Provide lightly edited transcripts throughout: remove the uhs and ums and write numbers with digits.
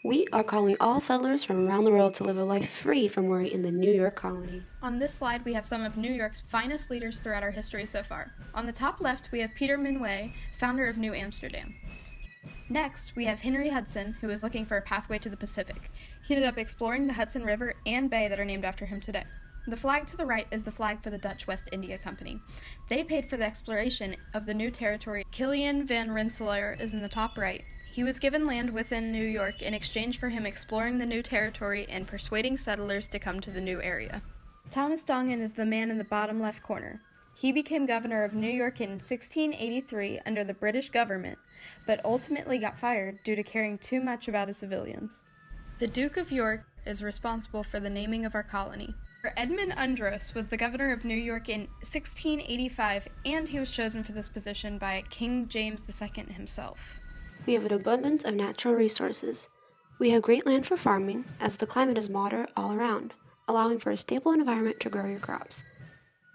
We are calling all settlers from around the world to live a life free from worry in the New York colony. On this slide, we have some of New York's finest leaders throughout our history so far. On the top left, we have Peter Minuit, founder of New Amsterdam. Next, we have Henry Hudson, who was looking for a pathway to the Pacific. He ended up exploring the Hudson River and bay that are named after him today. The flag to the right is the flag for the Dutch West India Company. They paid for the exploration of the new territory. Kilian van Rensselaer is in the top right. He was given land within New York in exchange for him exploring the new territory and persuading settlers to come to the new area. Thomas Dongan is the man in the bottom left corner. He became governor of New York in 1683 under the British government, but ultimately got fired due to caring too much about his civilians. The Duke of York is responsible for the naming of our colony. Edmund Andros was the governor of New York in 1685, and he was chosen for this position by King James II himself. We have an abundance of natural resources. We have great land for farming, as the climate is moderate all around, allowing for a stable environment to grow your crops.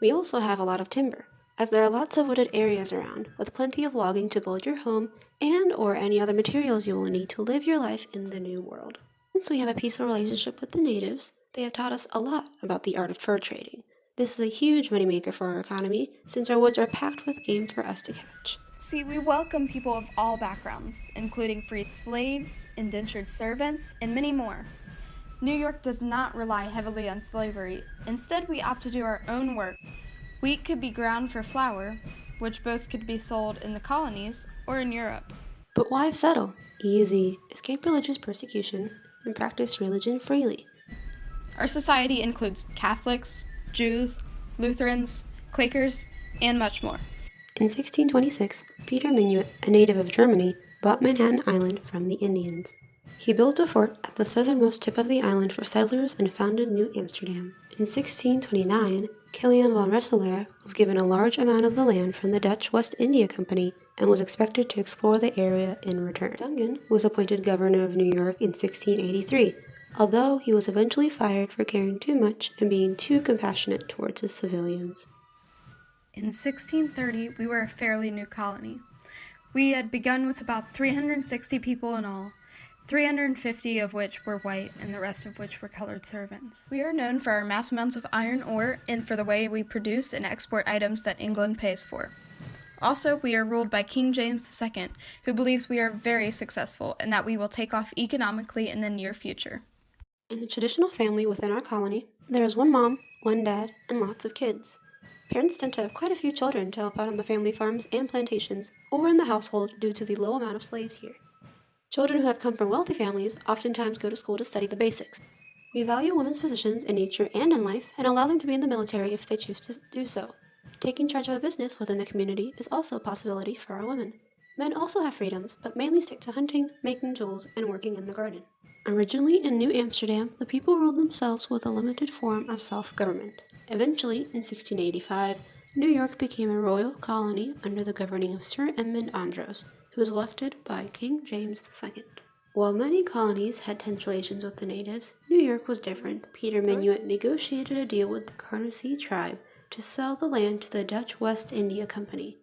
We also have a lot of timber, as there are lots of wooded areas around, with plenty of logging to build your home and/or any other materials you will need to live your life in the new world. Since we have a peaceful relationship with the natives, they have taught us a lot about the art of fur trading. This is a huge moneymaker for our economy, since our woods are packed with game for us to catch. See, we welcome people of all backgrounds, including freed slaves, indentured servants, and many more. New York does not rely heavily on slavery. Instead, we opt to do our own work. Wheat could be ground for flour, which both could be sold in the colonies or in Europe. But why settle? Easy. Escape religious persecution and practice religion freely. Our society includes Catholics, Jews, Lutherans, Quakers, and much more. In 1626, Peter Minuit, a native of Germany, bought Manhattan Island from the Indians. He built a fort at the southernmost tip of the island for settlers and founded New Amsterdam. In 1629, Kilian van Rensselaer was given a large amount of the land from the Dutch West India Company and was expected to explore the area in return. Dongan was appointed governor of New York in 1683, although he was eventually fired for caring too much and being too compassionate towards his civilians. In 1630, we were a fairly new colony. We had begun with about 360 people in all, 350 of which were white and the rest of which were colored servants. We are known for our mass amounts of iron ore and for the way we produce and export items that England pays for. Also, we are ruled by King James II, who believes we are very successful and that we will take off economically in the near future. In the traditional family within our colony, there is one mom, one dad, and lots of kids. Parents tend to have quite a few children to help out on the family farms and plantations or in the household due to the low amount of slaves here. Children who have come from wealthy families oftentimes go to school to study the basics. We value women's positions in nature and in life and allow them to be in the military if they choose to do so. Taking charge of a business within the community is also a possibility for our women. Men also have freedoms, but mainly stick to hunting, making tools, and working in the garden. Originally in New Amsterdam, the people ruled themselves with a limited form of self-government. Eventually, in 1685, New York became a royal colony under the governing of Sir Edmund Andros, who was elected by King James II. While many colonies had tense relations with the natives, New York was different. Peter Minuit negotiated a deal with the Carnacy tribe to sell the land to the Dutch West India Company.